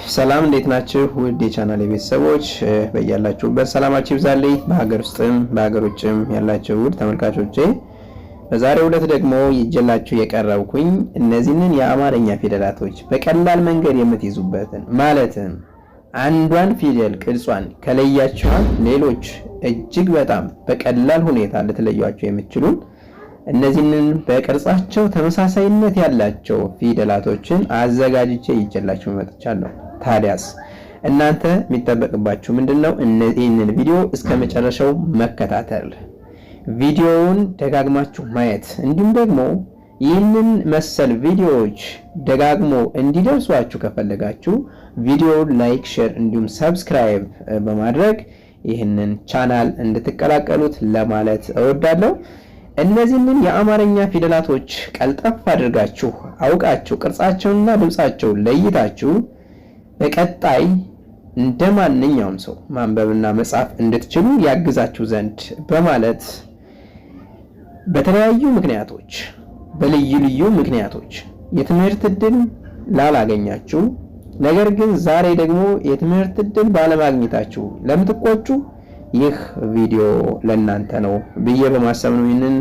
ሰላም እንዴት ናችሁ? ውድ የቻናሌ ቤተሰቦች በያላችሁበት ሰላማችሁ ይብዛልኝ። በሀገር ውስጥም በሀገር ውጭም ያላችሁ ውድ ተመልካቾቼ በዛሬው ዕለት ደግሞ ይዤላችሁ የቀረብኩኝ እነዚህን የአማርኛ ፊደላቶች በቀላል መንገድ የምትይዙበትን ማለትም አንዷን ፊደል ቅርጿን ከለያችኋት ሌሎች እጅግ በጣም በቀላል ሁኔታ ልትለዩዋቸው የምትችሉን እነዚህን በቅርጻቸው ተመሳሳይነት ያላቸው ፊደላቶችን አዘጋጅቼ ይዤላችሁ መጥቻለሁ። ታዲያስ እናንተ የሚጠበቅባችሁ ምንድነው? እነዚህን ቪዲዮ እስከመጨረሻው መከታተል፣ ቪዲዮውን ደጋግማችሁ ማየት፣ እንዲሁም ደግሞ ይህንን መሰል ቪዲዮዎች ደጋግሞ እንዲደርሷችሁ ከፈለጋችሁ ቪዲዮውን ላይክ፣ ሼር እንዲሁም ሰብስክራይብ በማድረግ ይህንን ቻናል እንድትቀላቀሉት ለማለት እወዳለሁ። እነዚህን የአማርኛ ፊደላቶች ቀልጠፍ አድርጋችሁ አውቃችሁ ቅርጻቸውንና ድምጻቸውን ለይታችሁ በቀጣይ እንደማንኛውም ሰው ማንበብና መጻፍ እንድትችሉ ያግዛችሁ ዘንድ በማለት በተለያዩ ምክንያቶች በልዩ ልዩ ምክንያቶች የትምህርት ዕድል ላላገኛችሁ ነገር ግን ዛሬ ደግሞ የትምህርት ዕድል ባለማግኘታችሁ ለምትቆጩ ይህ ቪዲዮ ለእናንተ ነው ብዬ በማሰብ ነው ይህንን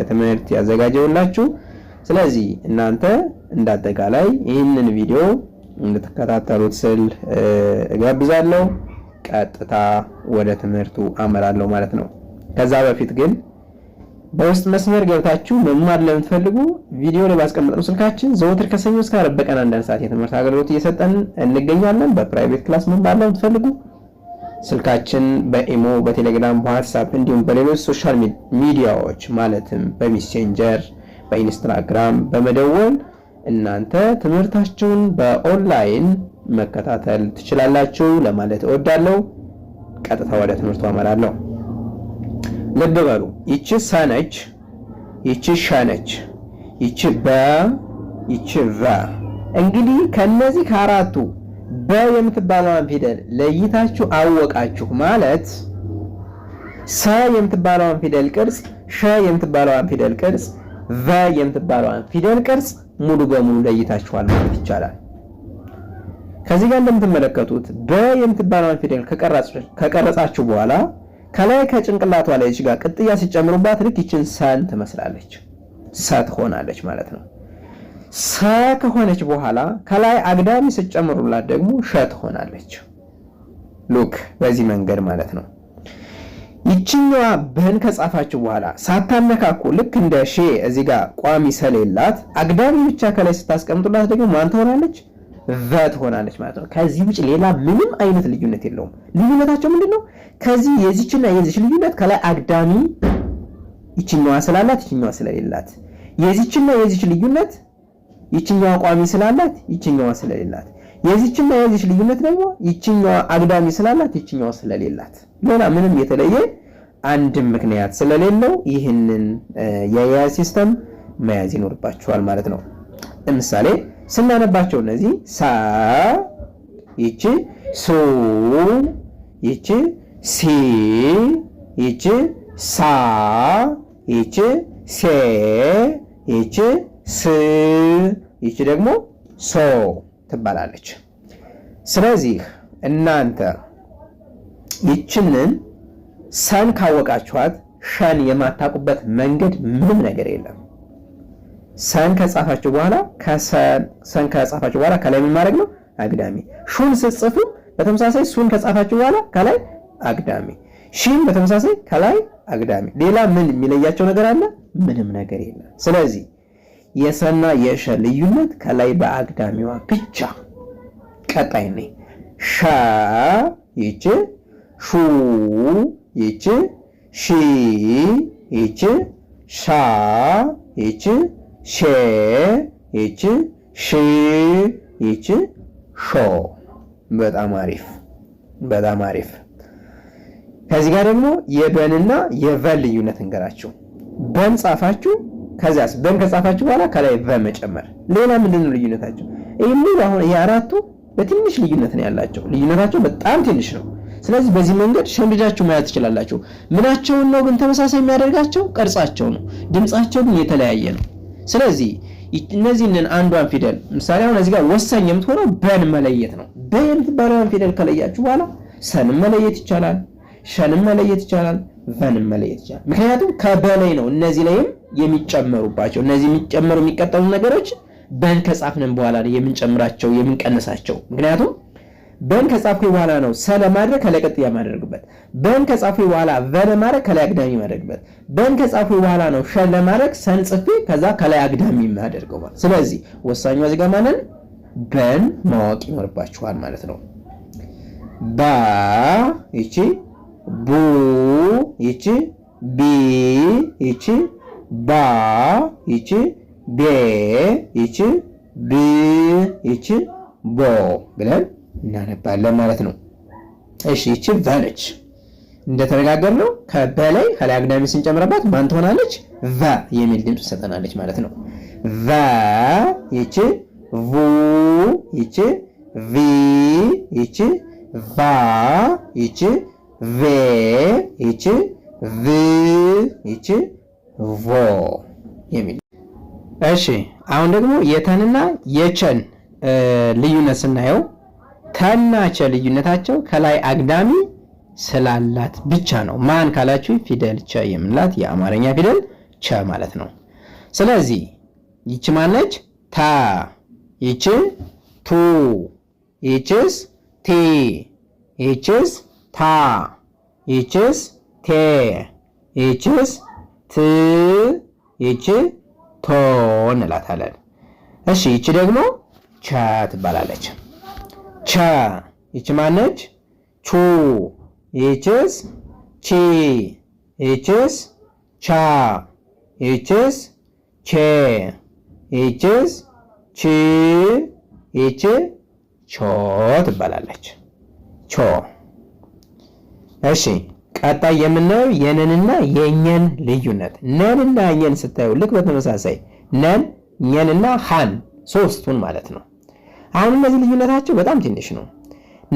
ትምህርት ያዘጋጀውላችሁ። ስለዚህ እናንተ እንዳጠቃላይ ይህንን ቪዲዮ እንድትከታተሉት ስል እጋብዛለሁ። ቀጥታ ወደ ትምህርቱ አመራለሁ ማለት ነው። ከዛ በፊት ግን በውስጥ መስመር ገብታችሁ መማር ለምትፈልጉ ቪዲዮ ላይ ባስቀመጥነው ስልካችን ዘወትር ከሰኞ እስከ ዓርብ በቀን አንድ ሰዓት የትምህርት አገልግሎት እየሰጠን እንገኛለን። በፕራይቬት ክላስ መማር ለምትፈልጉ ስልካችን በኢሞ፣ በቴሌግራም፣ በዋትስአፕ እንዲሁም በሌሎች ሶሻል ሚዲያዎች ማለትም በሜሴንጀር፣ በኢንስታግራም በመደወል እናንተ ትምህርታችሁን በኦንላይን መከታተል ትችላላችሁ ለማለት እወዳለሁ። ቀጥታ ወደ ትምህርቱ አመራለሁ። ልብ በሉ፣ ይቺ ሰ ነች፣ ይቺ ሸ ነች፣ ይቺ በ፣ ይቺ ቨ። እንግዲህ ከነዚህ ከአራቱ በ የምትባለዋን ፊደል ለይታችሁ አወቃችሁ ማለት ሰ የምትባለዋን ፊደል ቅርጽ፣ ሸ የምትባለዋን ፊደል ቅርጽ፣ ቨ የምትባለዋን ፊደል ቅርጽ ሙሉ በሙሉ ለይታችኋል ማለት ይቻላል። ከዚህ ጋር እንደምትመለከቱት በ የምትባለዋን ፊደል ከቀረጻችሁ በኋላ ከላይ ከጭንቅላቷ ላይ እዚህ ጋር ቅጥያ ሲጨምሩባት ልክ ይችን ሰን ትመስላለች፣ ሰ ትሆናለች ማለት ነው። ሰ ከሆነች በኋላ ከላይ አግዳሚ ሲጨምሩላት ደግሞ ሸ ትሆናለች። ሉክ በዚህ መንገድ ማለት ነው። ይችኛዋ በን ከጻፋችሁ በኋላ ሳታነካኩ ልክ እንደ ሼ እዚህ ጋር ቋሚ ሰሌላት አግዳሚ ብቻ ከላይ ስታስቀምጡላት ደግሞ ማን ትሆናለች? ቨ ትሆናለች ማለት ነው። ከዚህ ውጭ ሌላ ምንም አይነት ልዩነት የለውም። ልዩነታቸው ምንድነው? ከዚህ የዚችና የዚች ልዩነት ከላይ አግዳሚ ይችኛዋ ስላላት ይችኛዋ ስለሌላት፣ የዚችና የዚች ልዩነት ይችኛዋ ቋሚ ስላላት ይችኛዋ ስለሌላት፣ የዚችና የዚች ልዩነት ደግሞ ይችኛዋ አግዳሚ ስላላት ይችኛዋ ስለሌላት፣ ሌላ ምንም የተለየ አንድም ምክንያት ስለሌለው ይህንን የያዝ ሲስተም መያዝ ይኖርባችኋል ማለት ነው። ለምሳሌ ስናነባቸው እነዚህ ሳ፣ ይቺ ሱ፣ ይቺ ሲ፣ ይቺ ሳ፣ ይቺ ሴ፣ ይቺ ስ፣ ይቺ ደግሞ ሶ ትባላለች። ስለዚህ እናንተ ይችንን ሰን ካወቃችኋት ሸን የማታውቁበት መንገድ ምንም ነገር የለም። ሰን ከጻፋችሁ በኋላ ሰን ከጻፋችሁ በኋላ ከላይ ምን ማድረግ ነው? አግዳሚ። ሹን ስትጽፉ በተመሳሳይ ሱን ከጻፋችሁ በኋላ ከላይ አግዳሚ፣ ሺን በተመሳሳይ ከላይ አግዳሚ። ሌላ ምን የሚለያቸው ነገር አለ? ምንም ነገር የለም። ስለዚህ የሰና የሸ ልዩነት ከላይ በአግዳሚዋ ብቻ። ቀጣይ ነኝ ሻ፣ ይቺ ሹ፣ ይቺ ሺ፣ ይቺ ሻ፣ ይቺ ሼ፣ ይቺ ሺ፣ ይቺ ሾ። በጣም አሪፍ፣ በጣም አሪፍ። ከዚህ ጋር ደግሞ የበንና የቨን ልዩነት እንገራችሁ። በን ጻፋችሁ፣ ከዚያስ በን ከጻፋችሁ በኋላ ከላይ ቨ መጨመር። ሌላ ምንድነው ልዩነታቸው? ይሄን አሁን የአራቱ በትንሽ ልዩነት ነው ያላቸው። ልዩነታቸው በጣም ትንሽ ነው። ስለዚህ በዚህ መንገድ ሸምድዳችሁ ማየት ትችላላችሁ። ምናቸውን ነው ግን ተመሳሳይ የሚያደርጋቸው? ቅርጻቸው ነው። ድምጻቸው ግን የተለያየ ነው። ስለዚህ እነዚህን አንዷን ፊደል ምሳሌ አሁን እዚህ ጋር ወሳኝ የምትሆነው በን መለየት ነው። በ የምትባለውን ፊደል ከለያችሁ በኋላ ሰንም መለየት ይቻላል፣ ሸንም መለየት ይቻላል፣ ቨንም መለየት ይቻላል። ምክንያቱም ከበላይ ነው እነዚህ ላይም የሚጨመሩባቸው እነዚህ የሚጨመሩ የሚቀጠሉ ነገሮች በን ከጻፍነን በኋላ ነው የምንጨምራቸው የምንቀንሳቸው። ምክንያቱም በን ከጻፍኩ በኋላ ነው ሰ ለማድረግ ከላይ ቀጥያ ማድረግበት፣ በን ከጻፍኩ በኋላ ቨ ለማድረግ ከላይ አግዳሚ ማድረግበት፣ በን ከጻፍኩ በኋላ ነው ሸ ለማድረግ ሰን ጽፌ ከዛ ከላይ አግዳሚ ማድረገው ማለት። ስለዚህ ወሳኙ እዚህ ጋር ማንን በን ማወቅ ይኖርባችኋል ማለት ነው። ባ ይቺ ቡ ይቺ ቢ ይቺ ባ ይቺ ቤ ይቺ ብ ይቺ ቦ ብለን እናነባለን ማለት ነው። እሺ ይቺ ቨ ነች። እንደተነጋገርነው ከበላይ ከላይ አግዳሚ ስንጨምረባት ማን ትሆናለች? ቨ የሚል ድምፅ ትሰጠናለች ማለት ነው። ቨ ይቺ ቡ ይቺ ቪ ይቺ ቫ ይቺ ቬ ይቺ ቭ ይቺ ቮ የሚል። እሺ አሁን ደግሞ የተንና የቸን ልዩነት ስናየው ተና ቸ ልዩነታቸው ከላይ አግዳሚ ስላላት ብቻ ነው። ማን ካላችሁ ፊደል ቸ የምንላት የአማርኛ ፊደል ቸ ማለት ነው። ስለዚህ ይቺ ማነች? ታ ይቺ ቱ ይቺስ ቲ ይቺስ ታ ይቺስ ቴ ይቺስ ት ይቺ ቶ እንላታለን። እሺ ይቺ ደግሞ ቸ ትባላለች። ቸ ይቺ ማነች? ቹ ይቺስ ቺ ይቺስ ቻ ይቺስ ቼ ይቺስ ቺ ይቺ ቾ ትባላለች። ቾ። እሺ ቀጣይ የምናየው የነንና የኘን ልዩነት። ነንና ኘን ስታዩ ልክ በተመሳሳይ ነን፣ ኘንና ሃን ሶስቱን ማለት ነው። አሁን እነዚህ ልዩነታቸው በጣም ትንሽ ነው።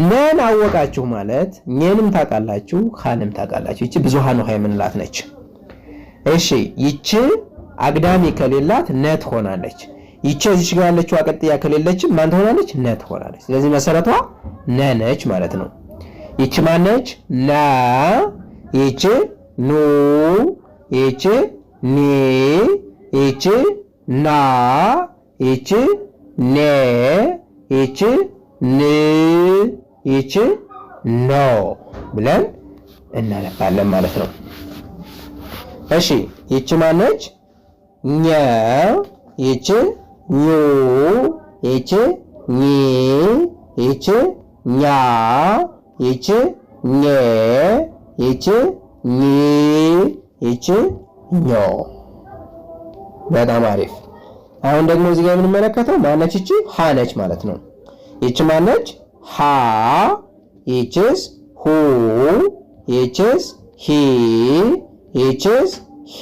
ነን አወቃችሁ ማለት ኘንም ታውቃላችሁ፣ ሃንም ታውቃላችሁ። ይቺ ብዙሃን ውሃ የምንላት ነች። እሺ ይቺ አግዳሚ ከሌላት ነ ትሆናለች። ይቺ እዚች ጋር ያለችው አቀጥያ ከሌለች ማን ትሆናለች? ነ ትሆናለች። ስለዚህ መሰረቷ ነ ነች ማለት ነው። ይቺ ማነች? ና ይቺ ኑ ይቺ ኒ ይቺ ና ይቺ ኔ ይቺ ን ይቺ ኖ ብለን እናነባለን ማለት ነው። እሺ ይቺ ማነች? ኘ ይቺ ኙ ይቺ ኚ ይቺ ኛ ይቺ ኘ ይቺ ኚ ይቺ ኞ። በጣም አሪፍ። አሁን ደግሞ እዚህ ጋር የምንመለከተው ማነች? ይቺ ሃ ነች ማለት ነው። ይቺ ማነች? ሃ ይቺስ ሁ ይቺስ ሂ ይቺስ ሄ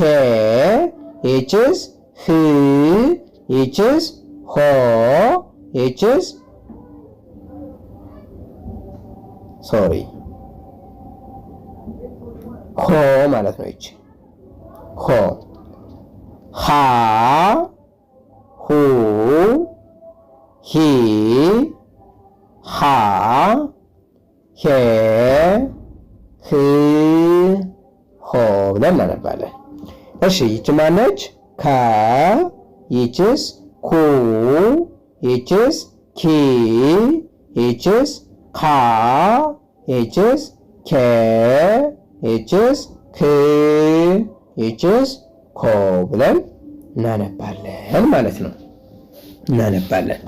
ይቺስ ህ ይቺስ ሆ ይቺስ ሶሪ ሆ ማለት ነው። ይቺ ሆ ሃ ሁ ሂ ሃ ሄ ህ ሆ ብለን እናነባለን። እሺ ይቺ ማነች? ከ ይቺስ ኩ ይቺስ ኪ ይቺስ ካ ይቺስ ኬ ይቺስ ክ ይቺስ ኮ ብለን እናነባለን ማለት ነው። እናነባለን።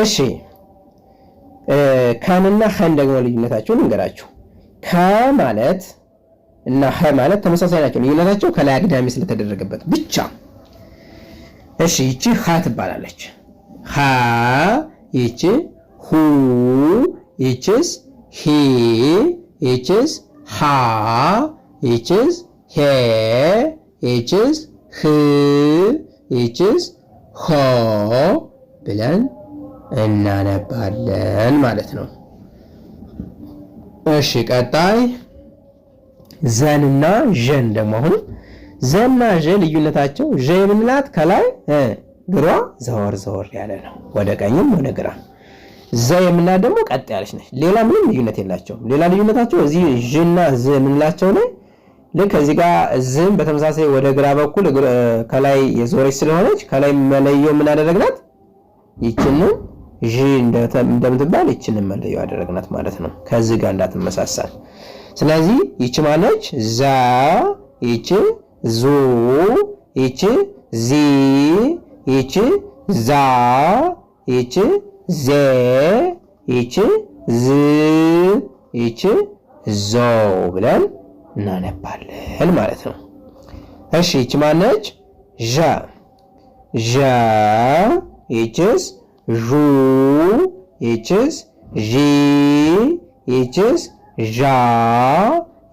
እሺ ከንና ኸን ደግሞ ልዩነታቸውን እንገራችሁ። ከ ማለት እና ኸ ማለት ተመሳሳይ ናቸው። ልዩነታቸው ከላይ አግዳሚ ስለተደረገበት ብቻ። እሺ ይቺ ኸ ትባላለች። ኸ ይቺ ሁ ይቺስ ሂ ይቺስ ሃ ይቺስ ሄ ይቺስ ህ ይቺስ ሆ ብለን እናነባለን ማለት ነው። እሺ ቀጣይ ዘንና ዠን ደግሞ አሁን ዘና ዠ ልዩነታቸው ዠ የምንላት ከላይ ግሯ ዘወር ዘወር ያለ ነው፣ ወደ ቀኝም ወደ ግራ። ዘ የምንላት ደግሞ ቀጥ ያለች ነች። ሌላ ምንም ልዩነት የላቸውም። ሌላ ልዩነታቸው እዚህ ዥና ዝ የምንላቸው ላይ ልክ እዚህ ጋር ዝም በተመሳሳይ ወደ ግራ በኩል ከላይ የዞረች ስለሆነች ከላይ መለየው ምን አደረግናት? ይችንን ዥ እንደምትባል ይችንን መለየው አደረግናት ማለት ነው፣ ከዚህ ጋር እንዳትመሳሰል። ስለዚህ ይች ማነች? ዛ፣ ይች ዙ፣ ይች ዚ፣ ይች ዛ፣ ይች ዜ፣ ይች ዝ፣ ይች ዞ ብለን እናነባለን ማለት ነው። እሺ ይች ማነች? ዣ፣ ዣ፣ ይችስ ዡ፣ ይችስ ዢ፣ ይችስ ዣ፣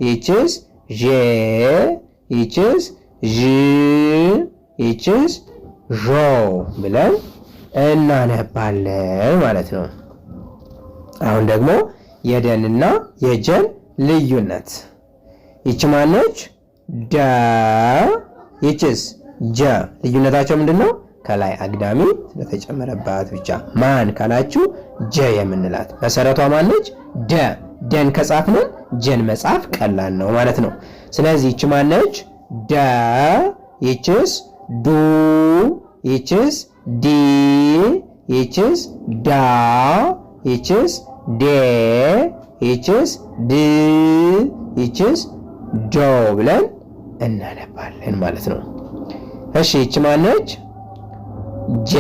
ይችስ ዤ፣ ይችስ ዥ፣ ይችስ ዦ ብለን እናነባለን ማለት ነው። አሁን ደግሞ የደንና የጀን ልዩነት። ይች ማነች? ደ፣ ይችስ ጀ። ልዩነታቸው ምንድነው? ከላይ አግዳሚ ስለተጨመረባት ብቻ። ማን ካላችሁ ጀ የምንላት መሰረቷ ማነች? ደ። ደን ከጻፍን ጀን መጻፍ ቀላል ነው ማለት ነው። ስለዚህ ይች ማነች? ደ፣ ይችስ ዱ፣ ይችስ ዲ፣ ይችስ ዳ፣ ይችስ ዴ፣ ይችስ ድ፣ ይችስ ዶ ብለን እናነባለን ማለት ነው። እሺ ይች ማነች? ጀ፣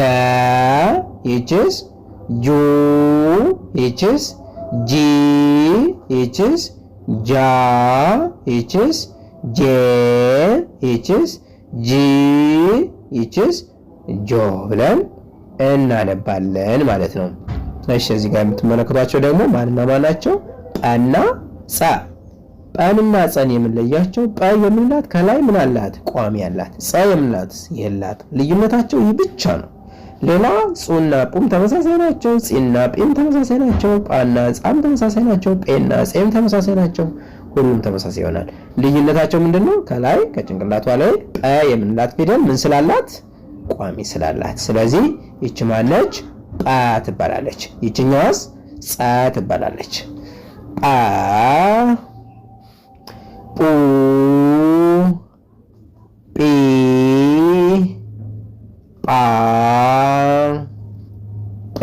ይችስ ጁ፣ ይችስ ጂ፣ ይችስ ጃ፣ ይችስ ጄ፣ ይችስ ጂ፣ ይችስ ጆ ብለን እናነባለን ማለት ነው። እሺ እዚህ ጋር የምትመለከቷቸው ደግሞ ማንና ማን ናቸው? ጰና ጸ። ጰንና ጸን የምንለያቸው ጰ የምንላት ከላይ ምን አላት? ቋሚ አላት። ጸ የምንላት የላት። ልዩነታቸው ይህ ብቻ ነው። ሌላ ጹና ቁም ተመሳሳይ ናቸው። ጺና ጲም ተመሳሳይ ናቸው። ጳና ጻም ተመሳሳይ ናቸው። ጴና ጼም ተመሳሳይ ናቸው። ሁሉም ተመሳሳይ ይሆናል። ልዩነታቸው ምንድነው? ከላይ ከጭንቅላቷ ላይ ጰ የምንላት ፊደል ምን ስላላት? ቋሚ ስላላት። ስለዚህ ይች ማነች? ጰ ትባላለች። ይችኛዋስ ጸ ትባላለች። ጰ፣ ጱ፣ ጲ፣ ጳ፣ ጴ፣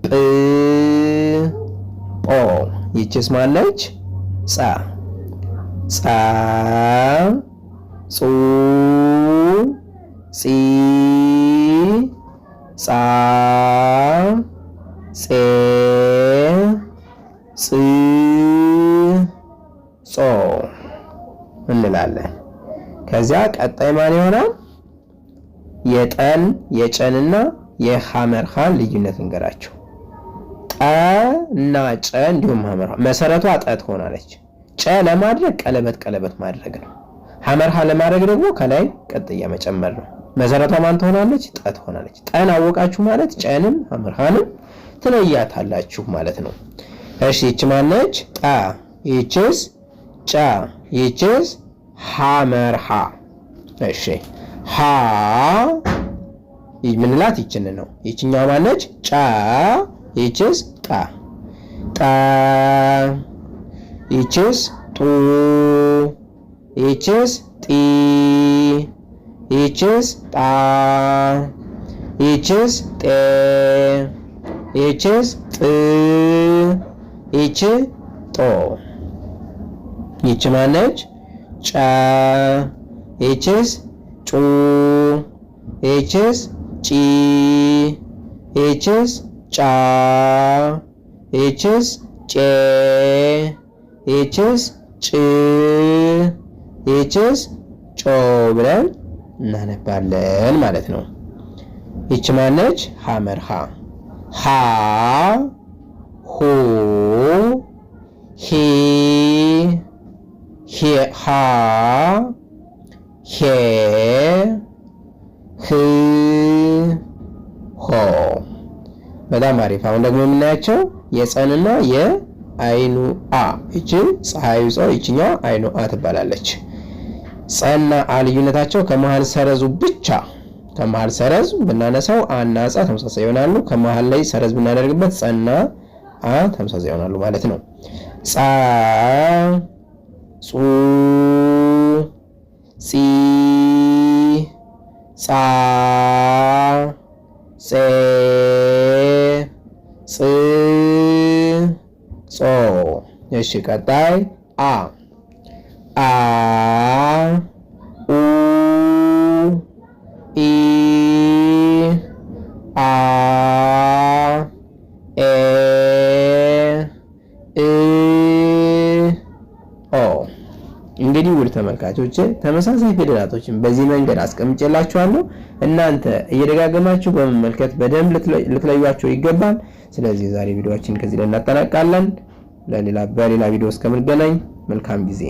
ጵ፣ ጶ። ይችስ ማነች? ጸ። ጸ፣ ጹ፣ ጺ፣ ጻ፣ ጼ፣ ጽ፣ ጾ እንላለን። ከዚያ ቀጣይ ማን ይሆናል? የጠን የጨንና የሐመርሃን ልዩነት እንገራቸው። ጠ እና ጨ እንዲሁም ሐመርሃ መሰረቷ ጠ ትሆናለች። ጨ ለማድረግ ቀለበት ማድረግ ነው። ሐመርሃ ለማድረግ ደግሞ ከላይ ቀጥያ መጨመር ነው። መሰረቷ ማን ትሆናለች? ጠ ትሆናለች። ጠን አወቃችሁ ማለት ጨንም ሐመርሃንም ትለያታላችሁ ማለት ነው። እሺ ይች ማነች? ጠ። ይችስ ጨ። ይችስ ሐመርሃ። እሺ ሀ ምንላት ይችን ነው። ይችኛው ማነች? ጨ። ይችስ ጠ። ጠ። ይችስ ጡ። ይችስ ጢ። ይችስ ጣ። ይችስ ጤ። ይችስ ጥ። ይች ጦ። ይች ማነች? ጨ። ይችስ ጩ። ይችስ ጪ። ይችስ ጫ። ይችስ ጬ። ይችስ ጭ። ይችስ ጮ ብለን እናነባለን ማለት ነው። ይች ማነች? ሐመርሃ። ሀ፣ ሁ፣ ሂ፣ ሃ፣ ሄ፣ ህ፣ ሆ። በጣም አሪፍ። አሁን ደግሞ የምናያቸው የጸንና የአይኑ አ። ይቺ ፀሐዩ ጸ፣ ይችኛዋ አይኑ አ ትባላለች። ጸና አ ልዩነታቸው ከመሃል ሰረዙ ብቻ ከመሃል ሰረዝ ብናነሳው አና ጻ ተመሳሳይ ይሆናሉ። ከመሃል ላይ ሰረዝ ብናደርግበት ጸና አ ተመሳሳይ ይሆናሉ ማለት ነው። ጻ ጹ ጺ ጻ ጼ ጽ ጾ። እሺ ቀጣይ አ አ ኡ ኢ አ ኤ እ ኦ። እንግዲህ ውድ ተመልካቾች ተመሳሳይ ፊደላቶችን በዚህ መንገድ አስቀምጬላችኋለሁ። እናንተ እየደጋገማችሁ በመመልከት በደንብ ልትለዩዋቸው ይገባል። ስለዚህ ዛሬ ቪዲዮአችን ከዚህ ላይ እናጠናቅቃለን። በሌላ ቪዲዮ እስከምንገናኝ መልካም ጊዜ